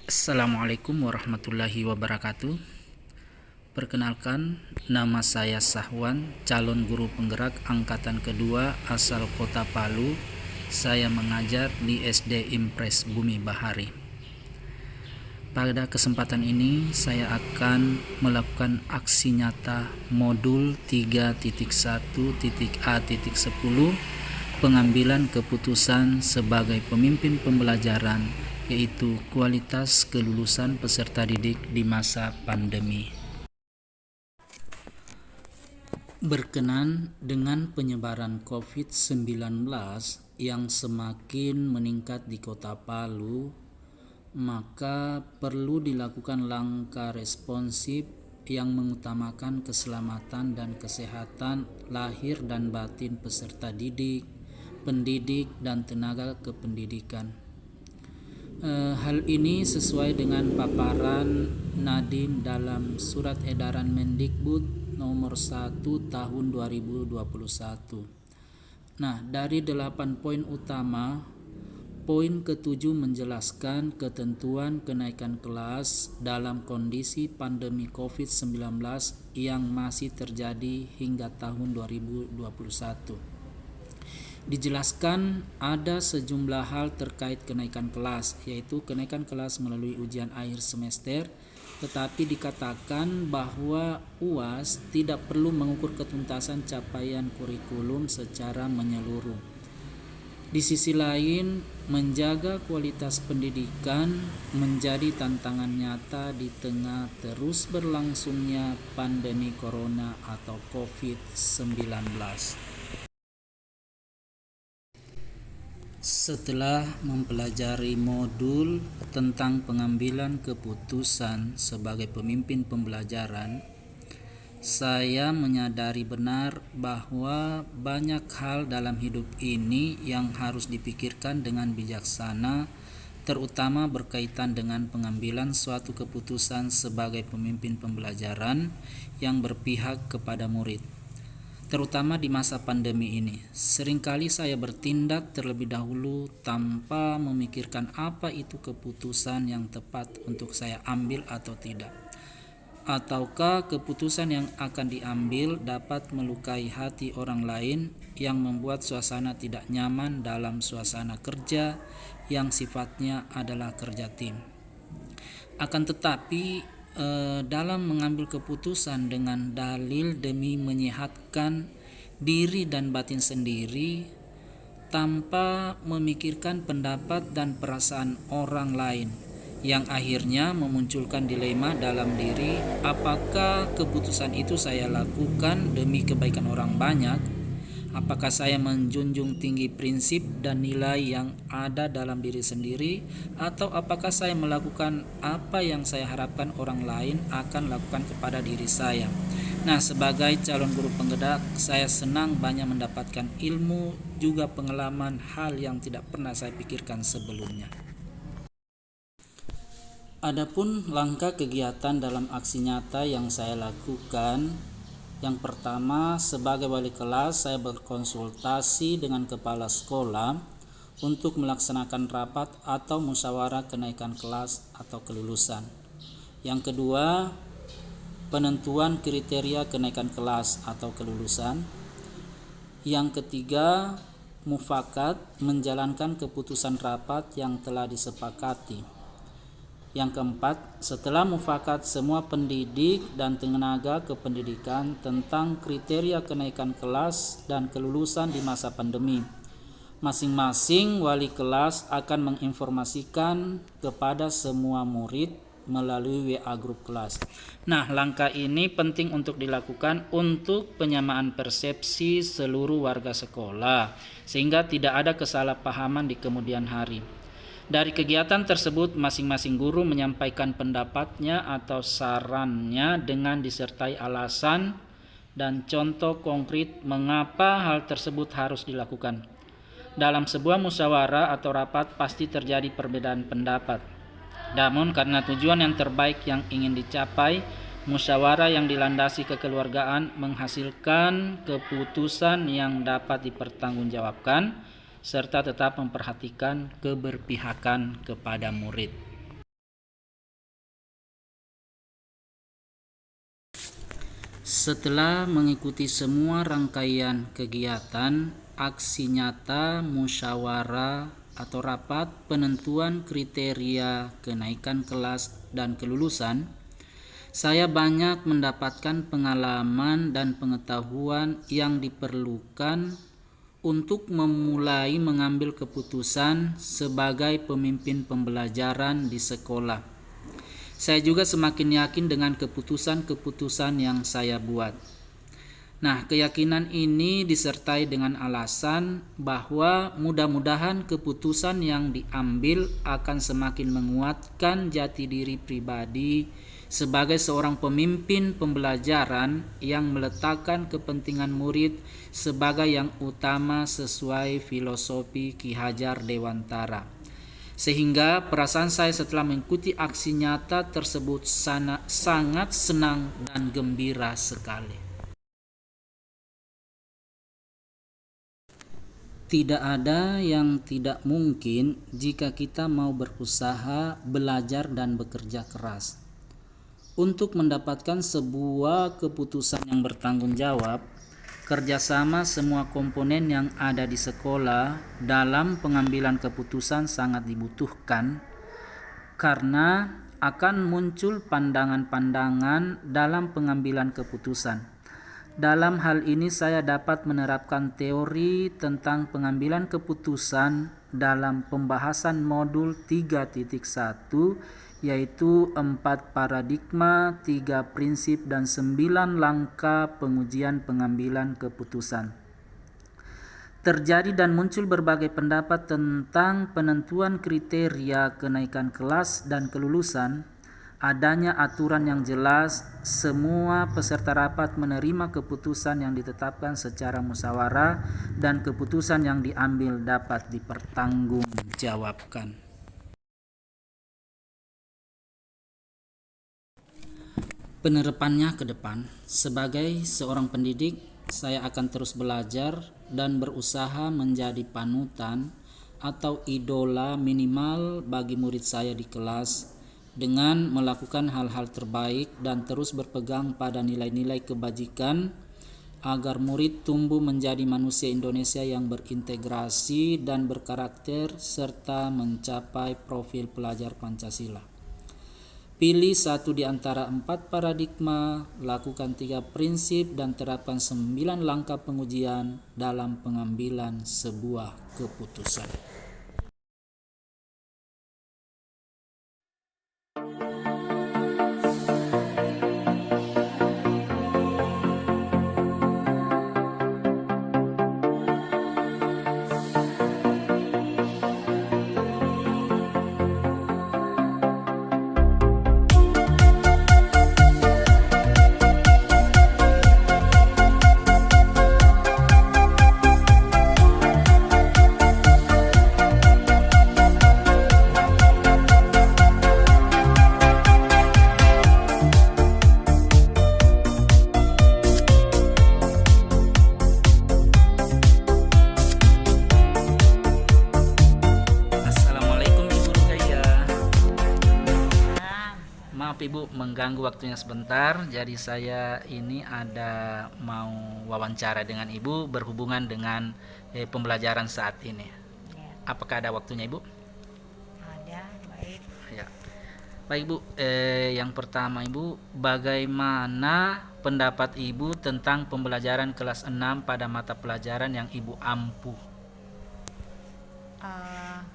Assalamualaikum warahmatullahi wabarakatuh. Perkenalkan, nama saya Sahwan, calon guru penggerak angkatan kedua asal Kota Palu. Saya mengajar di SD Impres Bumi Bahari. Pada kesempatan ini saya akan melakukan aksi nyata modul 3.1.A.10 pengambilan keputusan sebagai pemimpin pembelajaran, yaitu kualitas kelulusan peserta didik di masa pandemi. Berkenan dengan penyebaran COVID-19 yang semakin meningkat di Kota Palu, maka perlu dilakukan langkah responsif yang mengutamakan keselamatan dan kesehatan lahir dan batin peserta didik, pendidik, dan tenaga kependidikan. Hal ini sesuai dengan paparan Nadiem dalam Surat Edaran Mendikbud nomor 1 tahun 2021. Nah, dari 8 poin utama, poin ke-7 menjelaskan ketentuan kenaikan kelas dalam kondisi pandemi COVID-19 yang masih terjadi hingga tahun 2021. Dijelaskan ada sejumlah hal terkait kenaikan kelas, yaitu kenaikan kelas melalui ujian akhir semester, tetapi dikatakan bahwa UAS tidak perlu mengukur ketuntasan capaian kurikulum secara menyeluruh. Di sisi lain, menjaga kualitas pendidikan menjadi tantangan nyata di tengah terus berlangsungnya pandemi corona atau COVID-19. Setelah mempelajari modul tentang pengambilan keputusan sebagai pemimpin pembelajaran, saya menyadari benar bahwa banyak hal dalam hidup ini yang harus dipikirkan dengan bijaksana, terutama berkaitan dengan pengambilan suatu keputusan sebagai pemimpin pembelajaran yang berpihak kepada murid. Terutama di masa pandemi ini, seringkali saya bertindak terlebih dahulu tanpa memikirkan apa itu keputusan yang tepat untuk saya ambil atau tidak. Ataukah keputusan yang akan diambil dapat melukai hati orang lain yang membuat suasana tidak nyaman dalam suasana kerja yang sifatnya adalah kerja tim. Akan tetapi, dalam mengambil keputusan dengan dalil demi menyehatkan diri dan batin sendiri tanpa memikirkan pendapat dan perasaan orang lain, yang akhirnya memunculkan dilema dalam diri, apakah keputusan itu saya lakukan demi kebaikan orang banyak? Apakah saya menjunjung tinggi prinsip dan nilai yang ada dalam diri sendiri, atau apakah saya melakukan apa yang saya harapkan orang lain akan lakukan kepada diri saya? Nah, sebagai calon guru penggerak, saya senang banyak mendapatkan ilmu juga pengalaman hal yang tidak pernah saya pikirkan sebelumnya. Adapun langkah kegiatan dalam aksi nyata yang saya lakukan, yang pertama, sebagai wali kelas, saya berkonsultasi dengan kepala sekolah untuk melaksanakan rapat atau musyawarah kenaikan kelas atau kelulusan. Yang kedua, penentuan kriteria kenaikan kelas atau kelulusan. Yang ketiga, mufakat menjalankan keputusan rapat yang telah disepakati. Yang keempat, setelah mufakat semua pendidik dan tenaga kependidikan tentang kriteria kenaikan kelas dan kelulusan di masa pandemi, masing-masing wali kelas akan menginformasikan kepada semua murid melalui WA grup kelas. Nah, langkah ini penting untuk dilakukan untuk penyamaan persepsi seluruh warga sekolah, sehingga tidak ada kesalahpahaman di kemudian hari. Dari kegiatan tersebut, masing-masing guru menyampaikan pendapatnya atau sarannya dengan disertai alasan dan contoh konkret mengapa hal tersebut harus dilakukan. Dalam sebuah musyawarah atau rapat pasti terjadi perbedaan pendapat. Namun karena tujuan yang terbaik yang ingin dicapai, musyawarah yang dilandasi kekeluargaan menghasilkan keputusan yang dapat dipertanggungjawabkan, serta tetap memperhatikan keberpihakan kepada murid. Setelah mengikuti semua rangkaian kegiatan, aksi nyata, musyawarah atau rapat penentuan kriteria kenaikan kelas dan kelulusan, saya banyak mendapatkan pengalaman dan pengetahuan yang diperlukan untuk memulai mengambil keputusan sebagai pemimpin pembelajaran di sekolah. Saya juga semakin yakin dengan keputusan-keputusan yang saya buat. Nah, keyakinan ini disertai dengan alasan bahwa mudah-mudahan keputusan yang diambil akan semakin menguatkan jati diri pribadi sebagai seorang pemimpin pembelajaran yang meletakkan kepentingan murid sebagai yang utama sesuai filosofi Ki Hajar Dewantara. Sehingga perasaan saya setelah mengikuti aksi nyata tersebut sangat senang dan gembira sekali. Tidak ada yang tidak mungkin jika kita mau berusaha, belajar, dan bekerja keras. Untuk mendapatkan sebuah keputusan yang bertanggung jawab, kerjasama semua komponen yang ada di sekolah dalam pengambilan keputusan sangat dibutuhkan karena akan muncul pandangan-pandangan dalam pengambilan keputusan. Dalam hal ini saya dapat menerapkan teori tentang pengambilan keputusan dalam pembahasan modul 3.1, yaitu 4 paradigma, 3 prinsip, dan 9 langkah pengujian pengambilan keputusan. Terjadi dan muncul berbagai pendapat tentang penentuan kriteria kenaikan kelas dan kelulusan. Adanya aturan yang jelas, semua peserta rapat menerima keputusan yang ditetapkan secara musyawarah dan keputusan yang diambil dapat dipertanggungjawabkan. Penerapannya ke depan, sebagai seorang pendidik, saya akan terus belajar dan berusaha menjadi panutan atau idola minimal bagi murid saya di kelas dengan melakukan hal-hal terbaik dan terus berpegang pada nilai-nilai kebajikan agar murid tumbuh menjadi manusia Indonesia yang berintegrasi dan berkarakter serta mencapai profil pelajar Pancasila. Pilih satu di antara 4 paradigma, lakukan 3 prinsip, dan terapkan 9 langkah pengujian dalam pengambilan sebuah keputusan. Maaf Ibu mengganggu waktunya sebentar, jadi saya ini ada mau wawancara dengan Ibu berhubungan dengan pembelajaran saat ini. Ya, Apakah ada waktunya Ibu? ada, baik. Ya. Baik Ibu, yang pertama Ibu, bagaimana pendapat Ibu tentang pembelajaran kelas 6 pada mata pelajaran yang Ibu ampuh?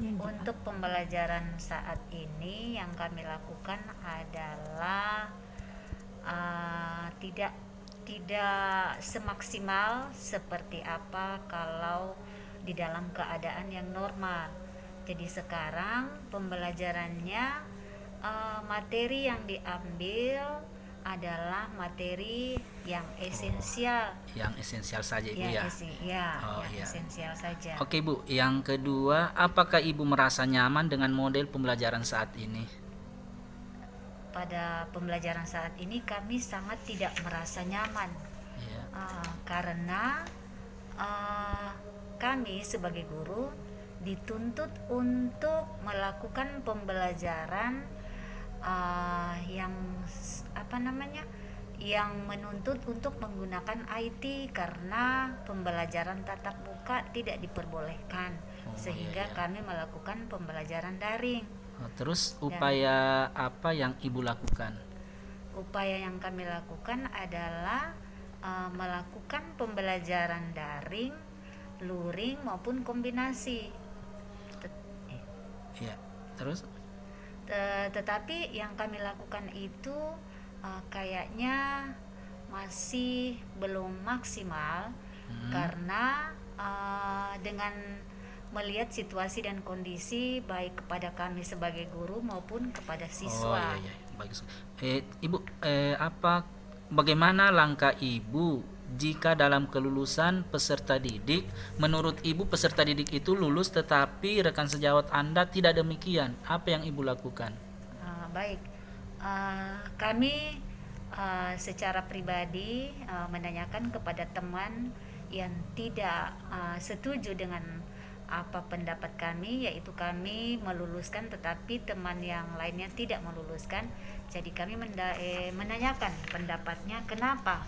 Untuk pembelajaran saat ini yang kami lakukan adalah tidak semaksimal seperti apa kalau di dalam keadaan yang normal. Jadi sekarang pembelajarannya materi yang diambil adalah materi yang esensial. Yang esensial saja Ibu ya? Oh, yang iya. esensial saja. Oke Bu, yang kedua, apakah Ibu merasa nyaman dengan model pembelajaran saat ini? Pada pembelajaran saat ini kami sangat tidak merasa nyaman. Ya. Karena kami sebagai guru dituntut untuk melakukan pembelajaran yang yang menuntut untuk menggunakan IT karena pembelajaran tatap muka tidak diperbolehkan, sehingga iya. kami melakukan pembelajaran daring. Terus upaya apa yang ibu lakukan? Upaya yang kami lakukan adalah melakukan pembelajaran daring, luring maupun kombinasi. Iya. Terus? Tetapi yang kami lakukan itu kayaknya masih belum maksimal, karena dengan melihat situasi dan kondisi baik kepada kami sebagai guru maupun kepada siswa. Iya, bagus. Ibu, bagaimana langkah ibu jika dalam kelulusan peserta didik, menurut ibu peserta didik itu lulus tetapi rekan sejawat Anda tidak demikian? Apa yang ibu lakukan? Baik, kami secara pribadi menanyakan kepada teman yang tidak setuju dengan apa pendapat kami, yaitu kami meluluskan tetapi teman yang lainnya tidak meluluskan. Jadi kami menanyakan pendapatnya, kenapa,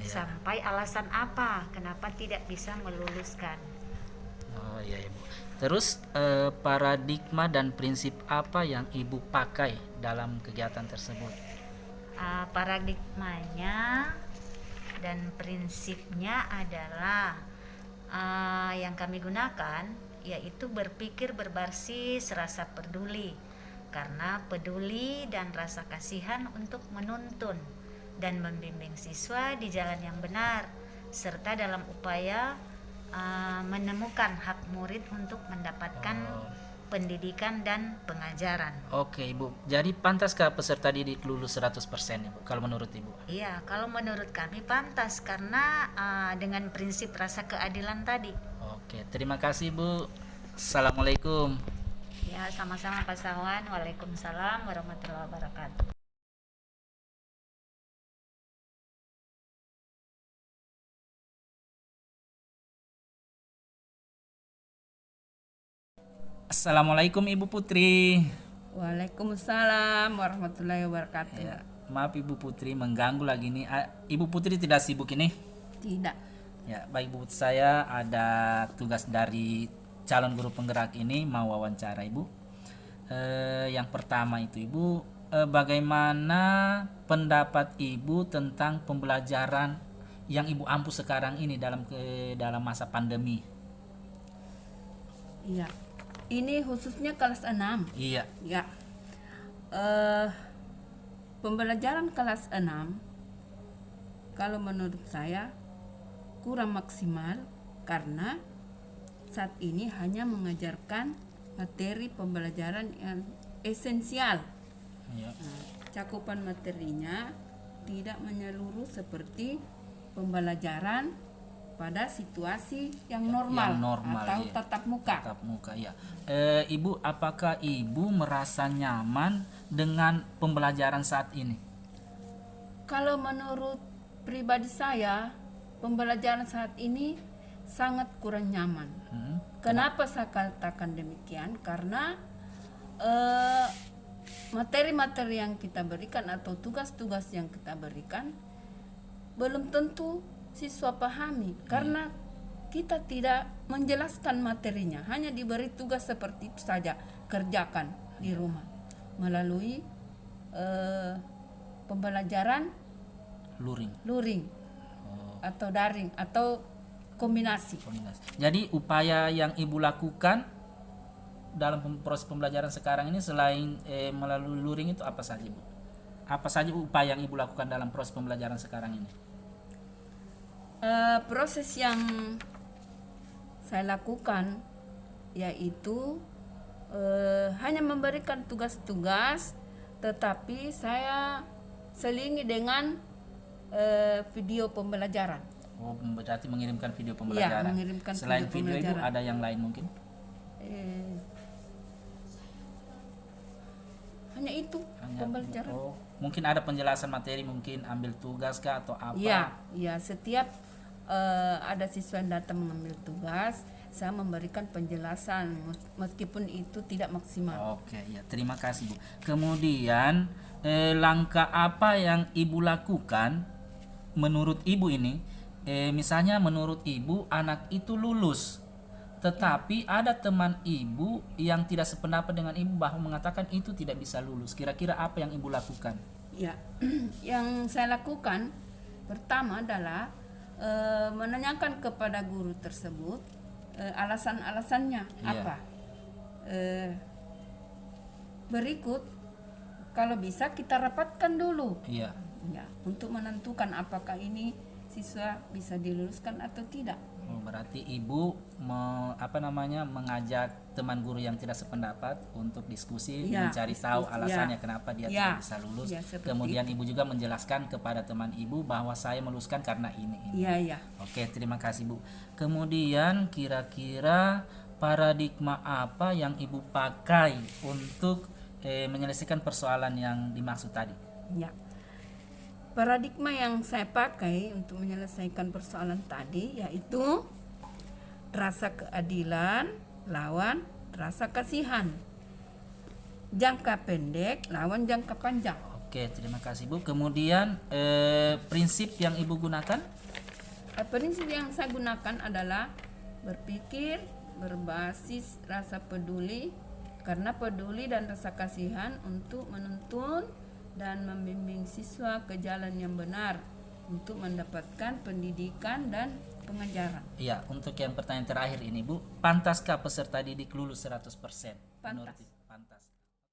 sampai alasan apa kenapa tidak bisa meluluskan. Oh iya, ibu. Terus paradigma dan prinsip apa yang ibu pakai dalam kegiatan tersebut? Paradigmanya dan prinsipnya adalah yang kami gunakan yaitu berpikir berbasis rasa peduli, karena peduli dan rasa kasihan untuk menuntun dan membimbing siswa di jalan yang benar, serta dalam upaya menemukan hak murid untuk mendapatkan pendidikan dan pengajaran. Oke, ibu. Jadi pantaskah peserta didik lulus 100% ibu kalau menurut ibu? Iya, kalau menurut kami pantas, karena dengan prinsip rasa keadilan tadi. Oke, terima kasih Bu. Assalamualaikum. Ya, sama-sama Pak Sawan. Waalaikumsalam warahmatullahi wabarakatuh. Assalamualaikum Ibu Putri. Waalaikumsalam warahmatullahi wabarakatuh. Ya, maaf Ibu Putri mengganggu lagi nih. Ibu Putri tidak sibuk ini? Tidak. Ya, baik Bu, saya ada tugas dari calon guru penggerak ini mau wawancara Ibu. Yang pertama itu Ibu, bagaimana pendapat Ibu tentang pembelajaran yang Ibu ampu sekarang ini dalam masa pandemi? Iya. Ini khususnya kelas 6. Iya. Ya. Pembelajaran kelas 6 kalau menurut saya kurang maksimal, karena saat ini hanya mengajarkan materi pembelajaran yang esensial. Iya. Cakupan materinya tidak menyeluruh seperti pembelajaran pada situasi yang normal, atau iya. tatap muka. Tatap muka ya. Ibu, apakah Ibu merasa nyaman dengan pembelajaran saat ini? Kalau menurut pribadi saya, pembelajaran saat ini sangat kurang nyaman. Kenapa saya katakan demikian? Karena materi-materi yang kita berikan atau tugas-tugas yang kita berikan belum tentu siswa pahami, karena kita tidak menjelaskan materinya, hanya diberi tugas seperti itu saja, kerjakan di rumah melalui pembelajaran luring atau daring atau kombinasi. Jadi upaya yang Ibu lakukan dalam proses pembelajaran sekarang ini selain melalui luring itu apa saja Bu? Apa saja upaya yang Ibu lakukan dalam proses pembelajaran sekarang ini? Proses yang saya lakukan yaitu hanya memberikan tugas-tugas, tetapi saya selingi dengan video pembelajaran. Oh, berarti mengirimkan video pembelajaran. Ya, mengirimkan selain video Ibu pembelajaran. ada yang lain mungkin? Hanya itu pembelajaran. Oh, mungkin ada penjelasan materi, mungkin ambil tugas kah atau apa? Iya, setiap ada siswa yang datang mengambil tugas, saya memberikan penjelasan meskipun itu tidak maksimal. Oke, ya, terima kasih Bu. Kemudian langkah apa yang Ibu lakukan menurut ibu ini, misalnya menurut ibu anak itu lulus, tetapi ada teman ibu yang tidak sependapat dengan ibu bahwa mengatakan itu tidak bisa lulus. Kira-kira apa yang ibu lakukan? Ya, yang saya lakukan pertama adalah menanyakan kepada guru tersebut alasan-alasannya Iya. apa. Berikut, kalau bisa kita rapatkan dulu, Iya. ya, untuk menentukan apakah ini siswa bisa diluluskan atau tidak. Oh, berarti ibu mengajak teman guru yang tidak sependapat untuk diskusi, Ya, mencari tahu diskusi, alasannya ya. kenapa dia Ya. tidak bisa lulus. Ya, seperti Kemudian ibu juga menjelaskan kepada teman ibu bahwa saya meluluskan karena ini. Iya, ya. Oke, terima kasih Bu. Kemudian kira-kira paradigma apa yang ibu pakai untuk menyelesaikan persoalan yang dimaksud tadi? Ya. Paradigma yang saya pakai untuk menyelesaikan persoalan tadi yaitu rasa keadilan lawan rasa kasihan. Jangka pendek lawan jangka panjang. Oke, terima kasih Bu. Kemudian prinsip yang ibu gunakan? Prinsip yang saya gunakan adalah berpikir berbasis rasa peduli, karena peduli dan rasa kasihan untuk menuntun dan membimbing siswa ke jalan yang benar untuk mendapatkan pendidikan dan pengajaran. Iya, untuk yang pertanyaan terakhir ini Bu, pantaskah peserta didik lulus 100%? Menurut Pantas. ibu?